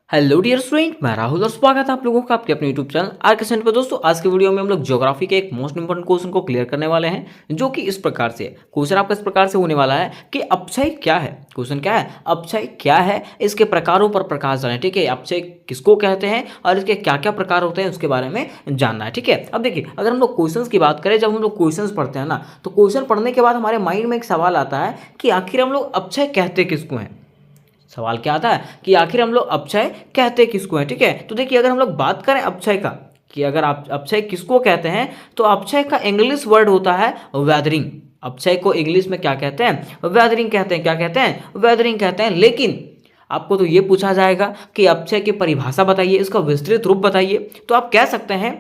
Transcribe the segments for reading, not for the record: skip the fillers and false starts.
Hello dear student, मैं राहुल और स्वागत है आप लोगों का आपके अपने यूट्यूब चैनल आर के सेंटर पर। दोस्तों आज के वीडियो में हम लोग ज्योग्राफी के एक मोस्ट इंपोर्टेंट क्वेश्चन को क्लियर करने वाले हैं, जो कि इस प्रकार से क्वेश्चन आपका इस प्रकार से होने वाला है कि अपक्षय क्या है। क्वेश्चन क्या है? अपक्षय क्या है, इसके प्रकारों पर प्रकाश डालें। ठीक है, अपक्षय किसको कहते हैं और इसके क्या क्या प्रकार होते हैं उसके बारे में जानना है। ठीक है, अब देखिए अगर हम लोग क्वेश्चन की बात करें, जब हम लोग क्वेश्चन पढ़ते हैं ना, तो क्वेश्चन पढ़ने के बाद हमारे माइंड में एक सवाल आता है कि आखिर हम लोग अपक्षय कहते किसको हैं। सवाल क्या आता है कि आखिर हम लोग अपक्षय कहते किसको है। ठीक है, तो देखिए अगर हम लोग बात करें अपक्षय का कि अगर आप अपक्षय किसको कहते हैं, तो अपक्षय का इंग्लिश वर्ड होता है वेदरिंग। अपक्षय को इंग्लिश में क्या कहते हैं? वेदरिंग कहते हैं। क्या कहते हैं? वेदरिंग कहते हैं। लेकिन आपको तो ये पूछा जाएगा कि अपक्षय की परिभाषा बताइए, इसका विस्तृत रूप बताइए, तो आप कह सकते हैं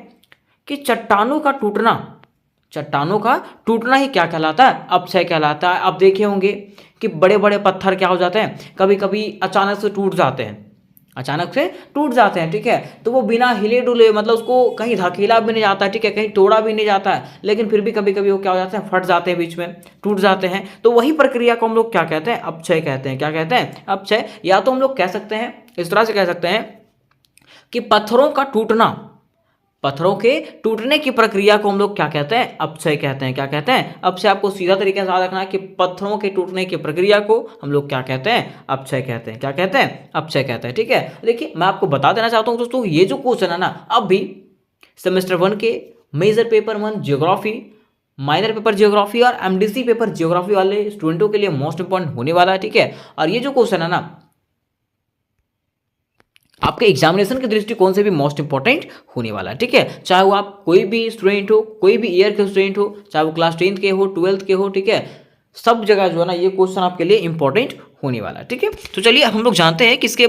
कि चट्टानों का टूटना, चट्टानों का टूटना ही क्या कहलाता है? अपक्षय कहलाता है। आप देखे होंगे कि बड़े बड़े पत्थर क्या हो जाते हैं, कभी कभी अचानक से टूट जाते हैं, अचानक से टूट जाते हैं। ठीक है, तो वो बिना हिले डुले, मतलब उसको कहीं धकेला भी नहीं जाता है, ठीक है, कहीं तोड़ा भी नहीं जाता है, लेकिन फिर भी कभी कभी वो क्या हो जाते हैं, फट जाते हैं, बीच में टूट जाते हैं। तो वही प्रक्रिया को हम लोग क्या कहते हैं? अपक्षय कहते हैं। क्या कहते हैं? अपक्षय। या तो हम लोग कह सकते हैं, इस तरह से कह सकते हैं कि पत्थरों का टूटना, पत्थरों के टूटने की प्रक्रिया को हम लोग क्या कहते हैं? अपक्षय कहते हैं। क्या कहते हैं? अपक्षय। आपको सीधा तरीके से याद रखना है कि पत्थरों के टूटने की प्रक्रिया को हम लोग क्या कहते हैं? अपक्षय कहते हैं। क्या कहते हैं? अपक्षय कहते हैं। ठीक है, देखिए मैं आपको बता देना चाहता हूं दोस्तों, ये जो क्वेश्चन है ना, अब भी सेमेस्टर 1 के major paper 1 geography, minor paper geography और एमडीसी पेपर ज्योग्राफी वाले स्टूडेंटों के लिए मोस्ट इंपॉर्टेंट होने वाला है। ठीक है, और ये जो क्वेश्चन है ना, आपके एग्जामिनेशन के दृष्टिकोण से भी मोस्ट इंपॉर्टेंट होने वाला है। ठीक है, चाहे वो आप कोई भी स्टूडेंट हो, कोई भी ईयर के स्टूडेंट हो, चाहे वो क्लास 10th के हो, 12th के हो, ठीक है, सब जगह जो है ना ये क्वेश्चन आपके लिए इंपॉर्टेंट होने वाला है। ठीक है, तो चलिए हम लोग जानते हैं कि इसके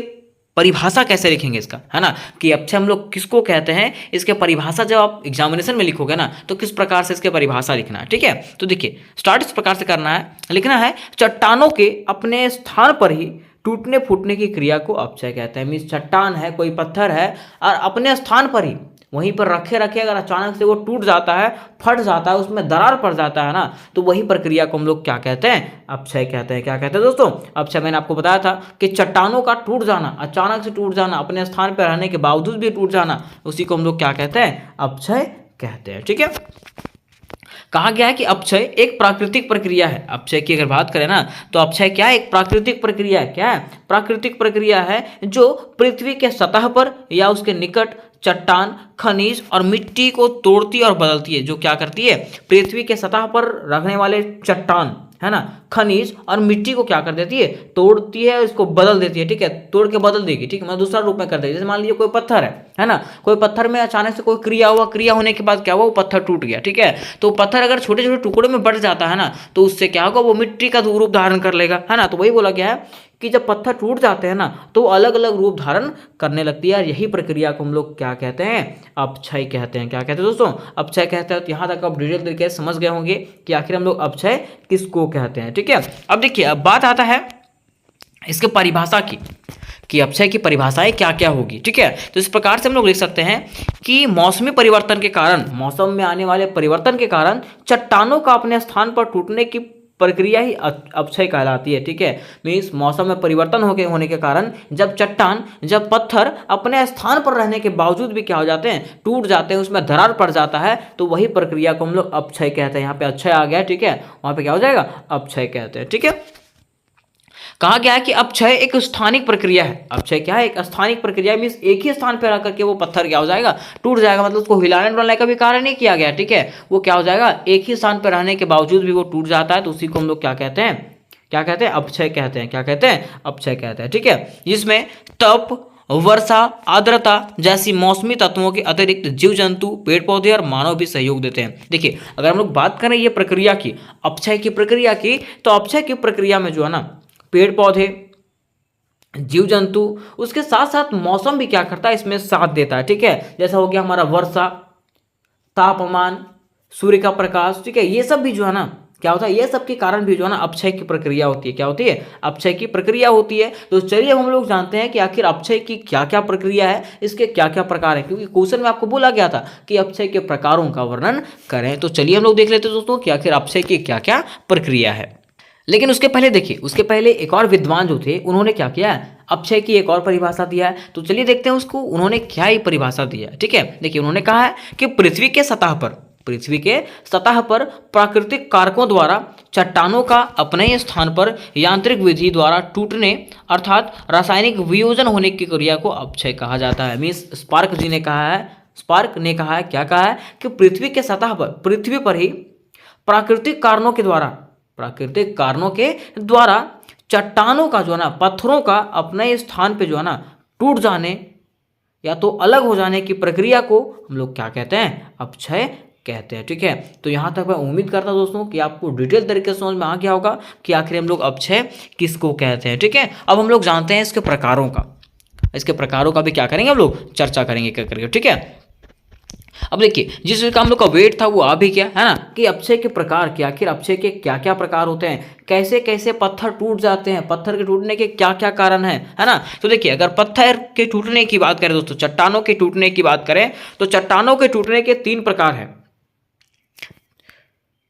परिभाषा कैसे लिखेंगे इसका, है ना, कि अपक्षय हम लोग किसको कहते हैं, इसके परिभाषा जब आप एग्जामिनेशन में लिखोगे ना, तो किस प्रकार से इसके परिभाषा लिखना है। ठीक है, तो देखिए स्टार्ट इस प्रकार से करना है, लिखना है चट्टानों के अपने स्थान पर ही टूटने फूटने की क्रिया को अपक्षय कहते हैं। मीन्स चट्टान है, कोई पत्थर है, और अपने स्थान पर ही वहीं पर रखे रखे अगर अचानक से वो टूट जाता है, फट जाता है, उसमें दरार पड़ जाता है ना, तो वही प्रक्रिया को हम लोग क्या कहते हैं? अपक्षय कहते हैं। क्या कहते हैं दोस्तों? अपक्षय। मैंने आपको बताया था कि चट्टानों का टूट जाना, अचानक से टूट जाना, अपने स्थान पर रहने के बावजूद भी टूट जाना, उसी को हम लोग क्या कहते हैं? अपक्षय कहते हैं। ठीक है, कहा गया है कि अपक्षय एक प्राकृतिक प्रक्रिया है। अपक्षय की अगर बात करें ना, तो अपक्षय क्या है? एक प्राकृतिक प्रक्रिया है। क्या है? प्राकृतिक प्रक्रिया है जो पृथ्वी के सतह पर या उसके निकट चट्टान, खनिज और मिट्टी को तोड़ती और बदलती है। जो क्या करती है? पृथ्वी के सतह पर रखने वाले चट्टान, है ना, खनिज और मिट्टी को क्या कर देती है? तोड़ती है, इसको बदल देती है। ठीक है, तोड़ के बदल देगी। ठीक है, मतलब दूसरा रूप में कर देगी। जैसे मान लीजिए कोई पत्थर है ना, कोई पत्थर में अचानक से कोई क्रिया हुआ, क्रिया होने के बाद क्या हुआ? वो पत्थर टूट गया। ठीक है, तो पत्थर अगर छोटे छोटे टुकड़ों में बढ़ जाता है ना, तो उससे क्या होगा? वो मिट्टी का रूप धारण कर लेगा, है ना। तो वही बोला गया है कि जब पत्थर टूट जाते हैं ना, तो अलग अलग रूप धारण करने लगती है, और यही प्रक्रिया को हम लोग क्या कहते हैं? अपक्षय कहते हैं। क्या कहते हैं दोस्तों? अपक्षय कहते हैं। तो यहाँ तक आप डिटेल तरीके से समझ गए होंगे कि आखिर हम लोग अपक्षय किसको कहते हैं। ठीक है, अब देखिए अब बात आता है इसके परिभाषा की, कि अपक्षय की परिभाषाएं क्या क्या होगी। ठीक है, तो इस प्रकार से हम लोग लिख सकते हैं कि मौसमी परिवर्तन के कारण, मौसम में आने वाले परिवर्तन के कारण चट्टानों का अपने स्थान पर टूटने की प्रक्रिया ही अपक्षय कहलाती है। ठीक है, मीन्स मौसम में परिवर्तन होने के कारण जब चट्टान, जब पत्थर अपने स्थान पर रहने के बावजूद भी क्या हो जाते हैं? टूट जाते हैं, उसमें दरार पड़ जाता है, तो वही प्रक्रिया को हम लोग अपक्षय कहते हैं। यहाँ पे अक्षय आ गया, ठीक है, वहाँ पे क्या हो जाएगा? अपक्षय कहते हैं। ठीक है, कहा गया है कि अपक्षय एक स्थानिक प्रक्रिया है। अपक्षय क्या है? एक स्थानिक प्रक्रिया। मीन्स एक ही स्थान पर रह के वो पत्थर क्या हो जाएगा? टूट जाएगा, मतलब उसको हिलाने डुलाने का भी कार्य नहीं किया गया। ठीक है, वो क्या हो जाएगा? एक ही स्थान पर रहने के बावजूद भी वो टूट जाता है, तो उसी को हम लोग क्या कहते हैं? क्या कहते हैं? अपक्षय कहते हैं। क्या कहते हैं? अपक्षय कहते हैं। ठीक है, जिसमें तप, वर्षा, आर्द्रता जैसी मौसमी तत्वों के अतिरिक्त जीव जंतु, पेड़ पौधे और मानव भी सहयोग देते हैं। देखिए अगर हम लोग बात करें ये प्रक्रिया की, अपक्षय की प्रक्रिया की, तो अपक्षय की प्रक्रिया में जो है ना, पेड़ पौधे, जीव जंतु, उसके साथ साथ मौसम भी क्या करता है? इसमें साथ देता है। ठीक है, जैसा हो गया हमारा वर्षा, तापमान, सूर्य का प्रकाश, ठीक है, ये सब भी जो है ना क्या होता है? ये सब के कारण भी जो है ना अपक्षय की प्रक्रिया होती है। क्या होती है? अपक्षय की प्रक्रिया होती है। तो चलिए हम लोग जानते हैं कि आखिर अपक्षय की क्या क्या प्रक्रिया है, इसके क्या क्या प्रकार है, क्योंकि क्वेश्चन में आपको बोला गया था कि अपक्षय के प्रकारों का वर्णन करें। तो चलिए हम लोग देख लेते हैं दोस्तों कि आखिर अपक्षय की क्या क्या प्रक्रिया है। लेकिन उसके पहले देखिए, उसके पहले एक और विद्वान जो थे उन्होंने क्या किया, अपक्षय की एक और परिभाषा दिया है। तो चलिए देखते हैं उसको उन्होंने क्या ही परिभाषा दिया है। ठीक है, देखिए उन्होंने कहा है कि पृथ्वी के सतह पर प्राकृतिक कारकों द्वारा चट्टानों का अपने ही स्थान पर यांत्रिक विधि द्वारा टूटने अर्थात रासायनिक वियोजन होने की क्रिया को अपक्षय कहा जाता है। मीन्स स्पार्क ने कहा है क्या कहा है कि पृथ्वी के सतह पर, पृथ्वी पर ही प्राकृतिक कारणों के द्वारा चट्टानों का जो है ना, पत्थरों का अपने स्थान पे जो है ना टूट जाने या तो अलग हो जाने की प्रक्रिया को हम लोग क्या कहते हैं, अपक्षय कहते हैं। ठीक है, तो यहाँ तक मैं उम्मीद करता हूँ दोस्तों कि आपको डिटेल तरीके से समझ में आ गया होगा कि आखिर हम लोग अपक्षय किसको कहते हैं। ठीक है, अब हम लोग जानते हैं इसके प्रकारों का भी क्या करेंगे, हम लोग चर्चा करेंगे क्या करेंगे। ठीक है, अब देखिए जिस चीज का हम लोग का वेट था वो आ भी गया है ना, कि अपक्षय के प्रकार क्या, आखिर अपक्षय के क्या क्या प्रकार होते हैं, कैसे कैसे पत्थर टूट जाते हैं, पत्थर के टूटने के क्या क्या कारण है ना। तो देखिए अगर पत्थर के टूटने की बात करें दोस्तों, चट्टानों के टूटने की बात करें तो चट्टानों के टूटने के 3 प्रकार हैं।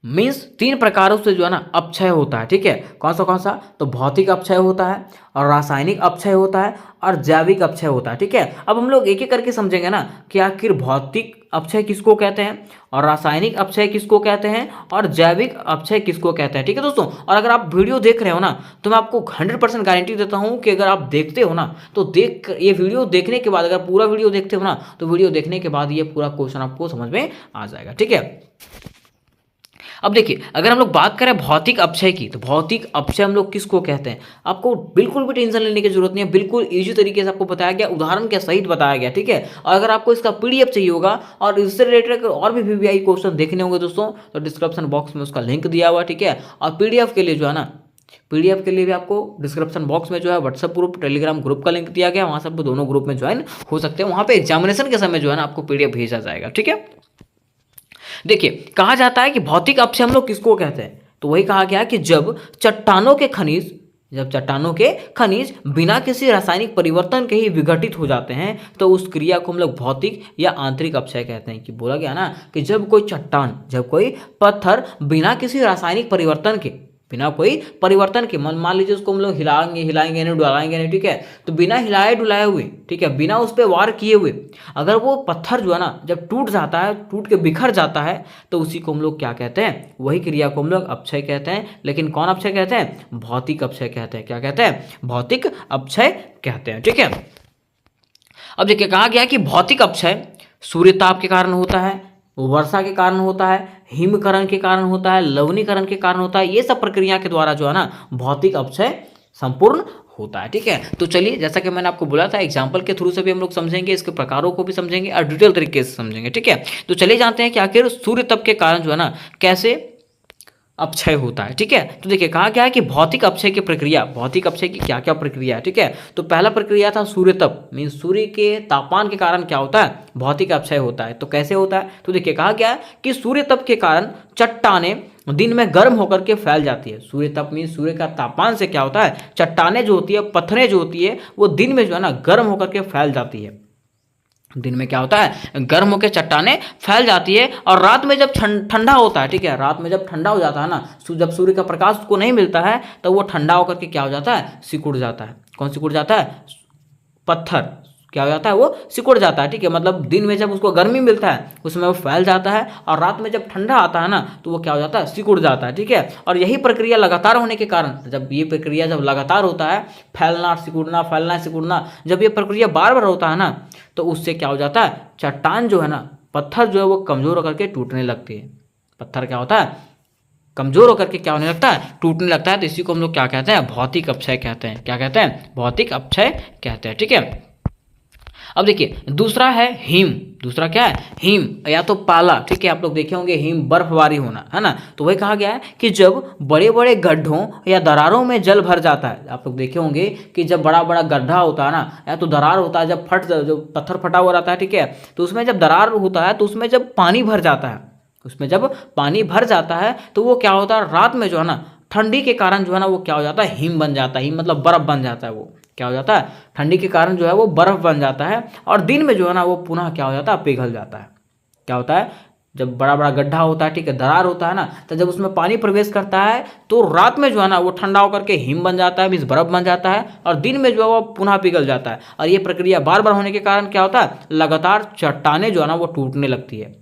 मीन्स 3 प्रकारों से जो है ना अपक्षय होता है। ठीक है, कौन सा, तो भौतिक अपक्षय होता है और रासायनिक अपक्षय होता है और जैविक अपक्षय होता है। ठीक है, अब हम लोग एक एक करके समझेंगे ना कि आखिर भौतिक अपक्षय किसको कहते हैं और रासायनिक अपक्षय किसको कहते हैं और जैविक अपक्षय किसको कहते हैं। ठीक है दोस्तों, और अगर आप वीडियो देख रहे हो ना तो मैं आपको 100% गारंटी देता हूँ कि अगर आप देखते हो ना तो ये वीडियो देखने के बाद, अगर पूरा वीडियो देखते हो ना तो वीडियो देखने के बाद ये पूरा क्वेश्चन आपको समझ में आ जाएगा। ठीक है, अब देखिए अगर हम लोग बात करें भौतिक अपक्षय की, तो भौतिक अपक्षय हम लोग किसको कहते हैं, आपको बिल्कुल भी टेंशन लेने की जरूरत नहीं है, बिल्कुल इजी तरीके से आपको बताया गया, उदाहरण के सहित बताया गया। ठीक है, और अगर आपको इसका पीडीएफ चाहिए होगा और इससे रिलेटेड और भी वीवीआई क्वेश्चन देखने होंगे दोस्तों तो डिस्क्रिप्शन बॉक्स में उसका लिंक दिया हुआ। ठीक है, और पीडीएफ के लिए जो है ना, पीडीएफ के लिए भी आपको डिस्क्रिप्शन बॉक्स में जो है व्हाट्सएप ग्रुप, टेलीग्राम ग्रुप का लिंक दिया गया, वहां से आप दोनों ग्रुप में ज्वाइन हो सकते हैं। वहां पे एग्जामिनेशन के समय जो है ना आपको पीडीएफ भेजा जाएगा। ठीक है, देखिए कहा जाता है कि भौतिक अपक्षय हम लोग किसको कहते हैं, तो वही कहा गया कि जब चट्टानों के खनिज बिना किसी रासायनिक परिवर्तन के ही विघटित हो जाते हैं तो उस क्रिया को हम लोग भौतिक या आंतरिक अपक्षय कहते हैं। कि बोला गया ना कि जब कोई पत्थर बिना किसी रासायनिक परिवर्तन के, मान लीजिए उसको हम लोग हिलाएंगे नहीं, डुलाएंगे नहीं। ठीक है, तो बिना हिलाए डुलाए हुए, ठीक है, बिना उस पर वार किए हुए अगर वो पत्थर जो है ना जब टूट जाता है, टूट के बिखर जाता है तो उसी को हम लोग क्या कहते हैं, वही क्रिया को हम लोग अपक्षय कहते हैं। लेकिन कौन अपक्षय कहते हैं, भौतिक अपक्षय कहते हैं। क्या कहते हैं, भौतिक अपक्षय कहते हैं। ठीक है, अब देखिए कहा गया कि भौतिक अपक्षय सूर्यताप के कारण होता है, वर्षा के कारण होता है, हिमकरण के कारण होता है, लवणीकरण के कारण होता है। ये सब प्रक्रिया के द्वारा जो है ना भौतिक अपक्षय संपूर्ण होता है। ठीक है, तो चलिए जैसा कि मैंने आपको बोला था एग्जाम्पल के थ्रू से भी हम लोग समझेंगे, इसके प्रकारों को भी समझेंगे और डिटेल तरीके से समझेंगे। ठीक है, तो चलिए जानते हैं कि आखिर सूर्य तप के कारण जो है ना कैसे अपक्षय होता है। ठीक है, तो देखिए कहा गया है कि भौतिक अपक्षय की क्या क्या प्रक्रिया है। ठीक है, तो पहला प्रक्रिया था सूर्य तप, मीन सूर्य के तापमान के कारण क्या होता है, भौतिक अपक्षय होता है। तो कैसे होता है, तो देखिए कहा गया है कि सूर्य तप के कारण चट्टानें दिन में गर्म होकर के फैल जाती है। सूर्य तप मीन सूर्य का तापमान से क्या होता है, चट्टानें जो होती है, पत्थरें जो होती है वो दिन में जो है ना गर्म होकर के फैल जाती है। दिन में क्या होता है, गर्म होकर चट्टानें फैल जाती है और रात में जब ठंडा होता है, ठीक है, रात में जब ठंडा हो जाता है ना, जब सूर्य का प्रकाश उसको नहीं मिलता है तो वो ठंडा होकर के क्या हो जाता है, सिकुड़ जाता है। कौन सिकुड़ जाता है, पत्थर क्या हो जाता है, वो सिकुड़ जाता है। ठीक है, मतलब दिन में जब उसको गर्मी मिलता है उसमें वो फैल जाता है और रात में जब ठंडा आता है ना तो वो क्या हो जाता है, सिकुड़ जाता है। ठीक है, और यही प्रक्रिया लगातार होने के कारण, जब ये प्रक्रिया जब लगातार होता है, फैलना सिकुड़ना, जब ये प्रक्रिया बार बार होता है ना तो उससे क्या हो जाता है, चट्टान जो है ना, पत्थर जो है वो कमजोर होकर के टूटने लगती है। पत्थर क्या होता है, कमजोर होकर के क्या होने लगता है, टूटने लगता है। तो इसी को हम लोग क्या कहते हैं, भौतिक अपक्षय कहते हैं। क्या कहते हैं, भौतिक अपक्षय कहते हैं। ठीक है, अब देखिए दूसरा है हिम। दूसरा क्या है, हिम या तो पाला। ठीक है, आप लोग देखे होंगे हिम, बर्फबारी होना, है ना। तो वही कहा गया है कि जब बड़े बड़े गड्ढों या दरारों में जल भर जाता है, आप लोग देखे होंगे कि जब बड़ा बड़ा गड्ढा होता है ना या तो दरार होता है, जो पत्थर फटा हुआ रहता है, ठीक है, तो उसमें जब दरार होता है तो उसमें जब पानी भर जाता है, तो वो क्या होता है, रात में जो है ना ठंडी के कारण जो है ना वो क्या हो जाता है, हिम बन जाता है। हिम मतलब बर्फ बन जाता है। वो क्या हो जाता है, ठंडी के कारण जो है वो बर्फ बन जाता है और दिन में जो है ना वो पुनः क्या हो जाता है, पिघल जाता है। क्या होता है, जब बड़ा बड़ा गड्ढा होता है, ठीक है, दरार होता है ना, तो जब उसमें पानी प्रवेश करता है तो रात में जो है ना वो ठंडा होकर के हिम बन जाता है, मीन्स बर्फ बन जाता है, और दिन में जो है वो पुनः पिघल जाता है। और ये प्रक्रिया बार बार होने के कारण क्या होता है, लगातार चट्टाने जो है ना वो टूटने लगती है।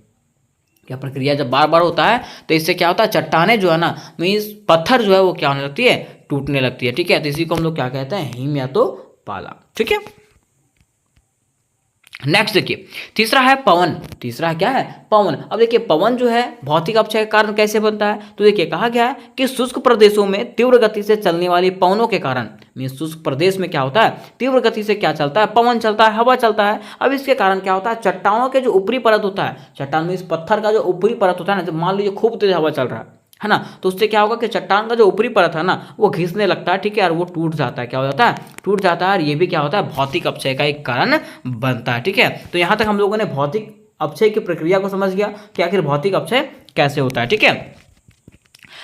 क्या प्रक्रिया जब बार बार होता है तो इससे क्या होता है, चट्टाने जो है ना, मीन्स पत्थर जो है वो क्या होने लगती है, टूटने लगती है। ठीक है, तो इसी को हम लोग क्या कहते हैं, हिम या तो पाला। ठीक है, नेक्स्ट देखिए, तीसरा है पवन। तीसरा क्या है, पवन। अब देखिए पवन जो है भौतिक अपक्षय के कारण कैसे बनता है, तो देखिए कहा गया है कि शुष्क प्रदेशों में तीव्र गति से चलने वाली पवनों के कारण, मीन शुष्क प्रदेश में क्या होता है, तीव्र गति से क्या चलता है, पवन चलता है, हवा चलता है। अब इसके कारण क्या होता है, चट्टानों के जो ऊपरी परत होता है, चट्टान में इस पत्थर का जो ऊपरी परत होता है ना, जब मान लीजिए खूब तेज हवा चल रहा है ना, तो उससे क्या होगा कि चट्टान का जो ऊपरी परत है ना वो घिसने लगता है। ठीक है, और वो टूट जाता है, क्या हो जाता है, टूट जाता है। और ये भी क्या होता है, भौतिक अपक्षय का एक कारण बनता है। ठीक है, तो यहाँ तक हम लोगों ने भौतिक अपक्षय की प्रक्रिया को समझ गया कि आखिर भौतिक अपक्षय कैसे होता है। ठीक है,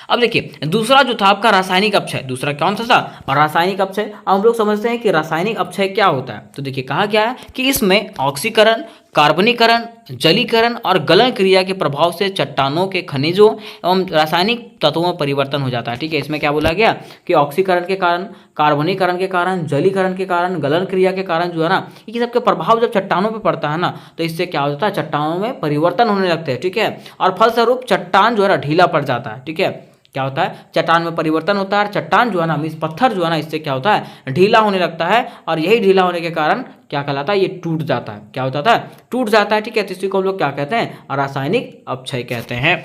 अब देखिए दूसरा जो था आपका रासायनिक अपक्षय। दूसरा कौन सा था, और रासायनिक अपक्षय। अब हम लोग समझते हैं कि रासायनिक अपक्षय क्या होता है। तो देखिए कहा गया है कि इसमें ऑक्सीकरण, कार्बनीकरण, जलीकरण और गलन क्रिया के प्रभाव से चट्टानों के खनिजों एवं रासायनिक तत्वों में परिवर्तन हो जाता है। ठीक है, इसमें क्या बोला गया कि ऑक्सीकरण के कारण, कार्बनीकरण के कारण, जलीकरण के कारण, गलन क्रिया के कारण जो है ना, ये सबके प्रभाव जब चट्टानों पर पड़ता है ना, तो इससे क्या होता है, चट्टानों में परिवर्तन होने लगते हैं। ठीक है, और फलस्वरूप चट्टान जो है ना ढीला पड़ जाता है। ठीक है, क्या होता है, चट्टान में परिवर्तन होता है, चट्टान जो है ना, मीन्स पत्थर जो है ना, इससे क्या होता है, ढीला होने लगता है। और यही ढीला होने के कारण क्या कहलाता है, ये टूट जाता है। क्या हो जाता है, टूट जाता है। ठीक है, तो इसी को हम लोग क्या कहते हैं, रासायनिक अपक्षय कहते हैं।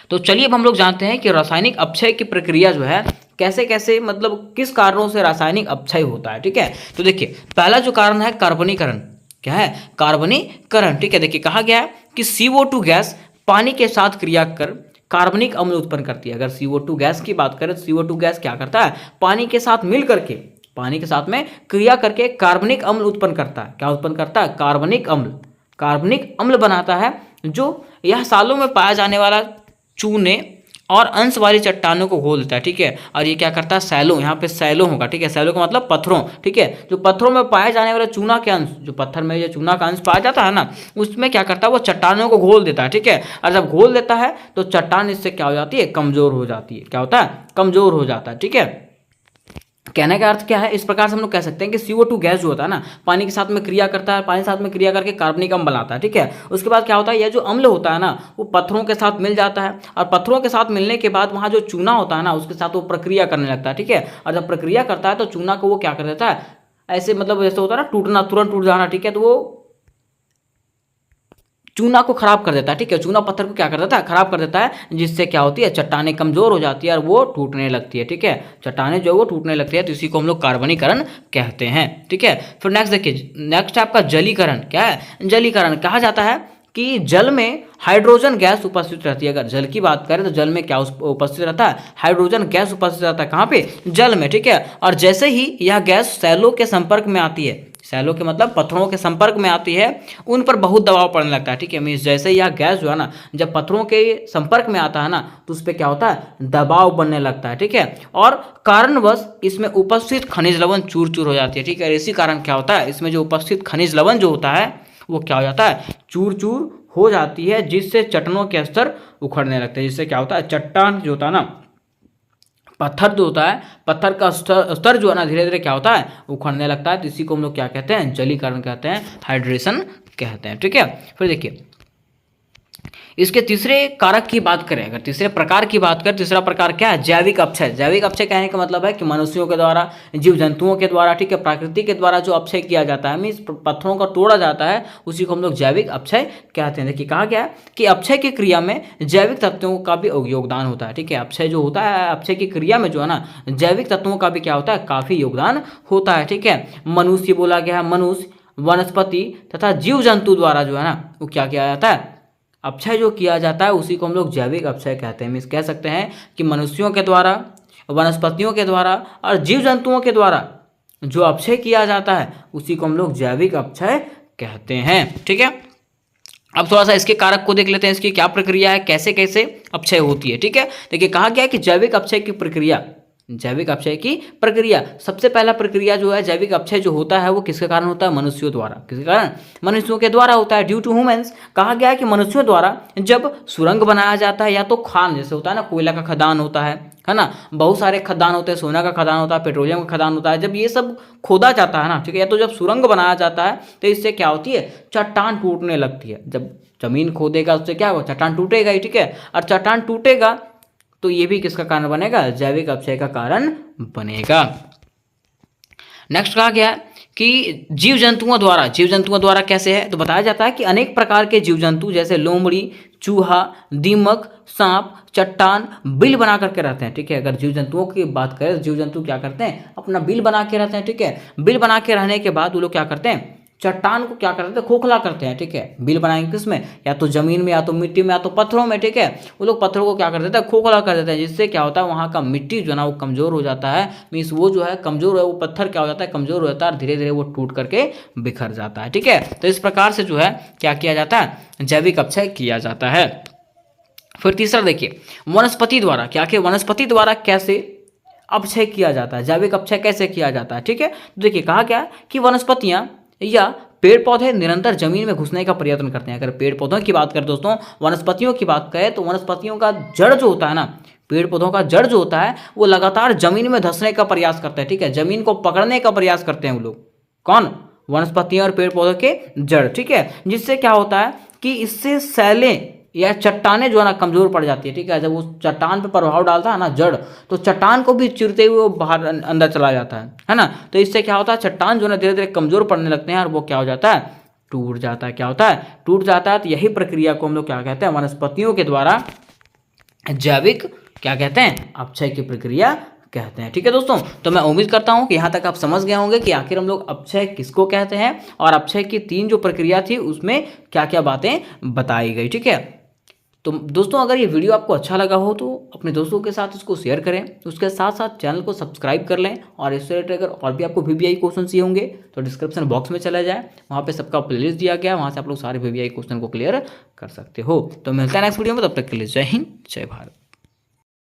तो चलिए अब हम लोग जानते हैं कि रासायनिक अपक्षय की प्रक्रिया जो है कैसे कैसे, मतलब किस कारणों से रासायनिक अपक्षय होता है। ठीक है, तो देखिए पहला जो कारण है कार्बनीकरण। क्या है, कार्बनीकरण। ठीक है, देखिए कहा गया है कि CO2 गैस पानी के साथ क्रिया कर कार्बनिक अम्ल उत्पन्न करती है। अगर CO2 गैस की बात करें तो CO2 गैस क्या करता है, पानी के साथ मिल करके, पानी के साथ में क्रिया करके कार्बनिक अम्ल उत्पन्न करता है। क्या उत्पन्न करता है, कार्बनिक अम्ल। कार्बनिक अम्ल बनाता है, जो यह सालों में पाया जाने वाला चूने और अंश वाली चट्टानों को घोल देता है। ठीक है, और ये क्या करता है, सैलो, यहाँ पे सैलो होगा। ठीक है, सैलो का मतलब पत्थरों। ठीक है, जो पत्थरों में पाए जाने वाले चूना के अंश, जो पत्थर में जो चूना का अंश पाया जाता है ना, उसमें क्या करता है, वो चट्टानों को घोल देता है। ठीक है, और जब घोल देता है तो चट्टान इससे क्या हो जाती है, कमजोर हो जाती है। क्या होता है, कमजोर हो जाता है। ठीक है, कहने का अर्थ क्या है, इस प्रकार से हम लोग कह सकते हैं कि CO2 गैस जो होता है ना, पानी के साथ में क्रिया करता है, पानी के साथ में क्रिया करके कार्बनिक अम्ल बनाता है। ठीक है, उसके बाद क्या होता है, यह जो अम्ल होता है ना, वो पत्थरों के साथ मिल जाता है, और पत्थरों के साथ मिलने के बाद वहाँ जो चूना होता है ना, उसके साथ वो प्रक्रिया करने लगता है। ठीक है, और जब प्रक्रिया करता है तो चूना को वो क्या कर देता है, ऐसे मतलब जैसे होता है ना टूटना, तुरंत टूट जाना। ठीक है, तो वो चूना को खराब कर देता है। ठीक है, चूना पत्थर को क्या कर देता है, खराब कर देता है, जिससे क्या होती है, चट्टानें कमजोर हो जाती है और वो टूटने लगती है। ठीक है, चट्टानें जो है वो टूटने लगती है, तो इसी को हम लोग कार्बनीकरण कहते हैं। ठीक है, फिर नेक्स्ट देखिए, नेक्स्ट आपका जलीकरण। क्या है, जलीकरण। कहा जाता है कि जल में हाइड्रोजन गैस उपस्थित रहती है। अगर जल की बात करें तो जल में क्या उपस्थित रहता है, हाइड्रोजन गैस उपस्थित रहता है। कहाँ पे, जल में। ठीक है, और जैसे ही यह गैस सैलों के संपर्क में आती है, सैलो के मतलब पत्थरों के संपर्क में आती है, उन पर बहुत दबाव पड़ने लगता है। ठीक है, मीन्स जैसे यह गैस जो है ना, जब पत्थरों के संपर्क में आता है ना, तो उस पर क्या होता है, दबाव बनने लगता है। ठीक है, और कारणवश इसमें उपस्थित खनिज लवण चूर चूर हो जाती है। ठीक है, इसी कारण क्या होता है, इसमें जो उपस्थित खनिज लवण जो होता है वो क्या हो जाता है, चूर चूर हो जाती है, जिससे चट्टानों के स्तर उखड़ने लगते हैं। जिससे क्या होता है, चट्टान जो होता है ना, पत्थर जो होता है, पत्थर का स्तर जो है ना, धीरे धीरे क्या होता है, उखड़ने लगता है। तो इसी को हम लोग क्या कहते हैं, जलीकरण कहते हैं, हाइड्रेशन कहते हैं। ठीक है, फिर देखिए इसके तीसरे कारक की बात करें, अगर तीसरे प्रकार की बात करें, तीसरा प्रकार क्या है, जैविक अपक्षय। जैविक अपक्षय कहने का मतलब है कि मनुष्यों के द्वारा, जीव जंतुओं के द्वारा, ठीक है, प्रकृति के द्वारा जो अपक्षय किया जाता है, मीन्स पत्थरों का तोड़ा जाता है, उसी को हम लोग जैविक अपक्षय कहते हैं। देखिए कहा गया है कि अपक्षय की क्रिया में जैविक तत्वों का भी योगदान होता है। ठीक है, अपक्षय जो होता है, अपक्षय की क्रिया में जो है ना, जैविक तत्वों का भी क्या होता है, काफी योगदान होता है। ठीक है, मनुष्य बोला गया है, मनुष्य, वनस्पति तथा जीव जंतु द्वारा जो है ना, वो क्या किया जाता है, अपक्षय जो किया जाता है, उसी को हम लोग जैविक अपक्षय कहते हैं। मीन्स कह सकते हैं कि मनुष्यों के द्वारा, वनस्पतियों के द्वारा और जीव जंतुओं के द्वारा जो अपक्षय किया जाता है, उसी को हम लोग जैविक अपक्षय कहते हैं। ठीक है, अब थोड़ा सा इसके कारक को देख लेते हैं, इसकी क्या प्रक्रिया है, कैसे कैसे अपक्षय होती है। ठीक है, देखिए कहा गया है कि जैविक अपक्षय की प्रक्रिया जैविक अपक्षय की प्रक्रिया। सबसे पहला प्रक्रिया जो है जैविक अपक्षय जो होता है वो किसके कारण होता है? मनुष्यों द्वारा। किसके कारण? मनुष्यों के द्वारा होता है। ड्यू टू ह्यूमन्स, कहा गया है कि मनुष्यों द्वारा जब सुरंग बनाया जाता है या तो खान, जैसे होता है ना कोयला का खदान होता है ना, बहुत सारे खदान होते हैं, सोना का खदान होता है, पेट्रोलियम का खदान होता है, जब ये सब खोदा जाता है ना, ठीक है, या तो जब सुरंग बनाया जाता है तो इससे क्या होती है? चट्टान टूटने लगती है। जब जमीन खोदेगा उससे क्या होगा? चट्टान टूटेगा ही, ठीक है, और चट्टान टूटेगा तो ये भी किसका कारण बनेगा? जैविक अपक्षय का कारण बनेगा। नेक्स्ट कहा गया कि जीव जंतुओं द्वारा कैसे है? तो बताया जाता है कि अनेक प्रकार के जीव जंतु जैसे लोमड़ी, चूहा, दीमक, सांप, चट्टान बिल बना करके रहते हैं, ठीक है। अगर जीव जंतुओं की बात करें, जीव जंतु क्या करते हैं? अपना बिल बना के रहते हैं, ठीक है। बिल बना के रहने के बाद वो लोग क्या करते हैं? चट्टान को क्या करते हैं? खोखला करते हैं, ठीक है। बिल बनाएंगे किसमें? या तो जमीन में, या तो मिट्टी में, या तो पत्थरों में, ठीक है। वो लोग पत्थरों को क्या कर देते हैं? खोखला कर देते हैं, जिससे क्या होता है? वहाँ का मिट्टी जो है ना वो कमजोर हो जाता है। मीन्स वो जो है कमजोर है, वो पत्थर क्या हो जाता है? कमजोर हो जाता है और धीरे धीरे वो टूट करके बिखर जाता है, ठीक है। तो इस प्रकार से जो है क्या किया जाता है? जैविक अपक्षय किया जाता है। फिर तीसरा देखिए, वनस्पति द्वारा। क्या कि वनस्पति द्वारा कैसे अपक्षय किया जाता है? जैविक अपक्षय कैसे किया जाता है, ठीक है। तो देखिए कहा क्या कि वनस्पतियां या पेड़ पौधे निरंतर जमीन में घुसने का प्रयत्न करते हैं। अगर पेड़ पौधों की बात करें दोस्तों, वनस्पतियों की बात करें तो वनस्पतियों का जड़ जो होता है ना, पेड़ पौधों का जड़ जो होता है वो लगातार जमीन में धंसने का प्रयास करता है, ठीक है। जमीन को पकड़ने का प्रयास करते हैं वो लोग। कौन? वनस्पतियां और पेड़ पौधों के जड़, ठीक है। जिससे क्या होता है कि इससे सैलें या चट्टानें जो है ना कमजोर पड़ जाती है, ठीक है। जब वो चट्टान पर प्रभाव डालता है ना जड़, तो चट्टान को भी चिरते हुए वो बाहर अंदर चला जाता है ना। तो इससे क्या होता है? चट्टान जो है ना धीरे धीरे कमजोर पड़ने लगते हैं और वो क्या हो जाता है? टूट जाता है। क्या होता है? टूट जाता है। तो यही प्रक्रिया को हम लोग क्या कहते हैं? वनस्पतियों के द्वारा जैविक क्या कहते हैं? अपक्षय की प्रक्रिया कहते हैं, ठीक है दोस्तों। तो मैं उम्मीद करता हूं कि यहाँ तक आप समझ गए होंगे कि आखिर हम लोग अपक्षय किसको कहते हैं और अपक्षय की 3 जो प्रक्रिया थी उसमें क्या क्या बातें बताई गई, ठीक है। तो दोस्तों अगर ये वीडियो आपको अच्छा लगा हो तो अपने दोस्तों के साथ इसको शेयर करें, उसके साथ साथ चैनल को सब्सक्राइब कर लें, और इससे रिलेटेड अगर और भी आपको वीवीआई क्वेश्चन चाहिए होंगे तो डिस्क्रिप्शन बॉक्स में चला जाए, वहाँ पे सबका प्लेलिस्ट दिया गया है, वहाँ से आप लोग सारे वीवीआई क्वेश्चन को क्लियर कर सकते हो। तो मिलता है नेक्स्ट वीडियो में, तब तक के लिए जय हिंद, जय भारत।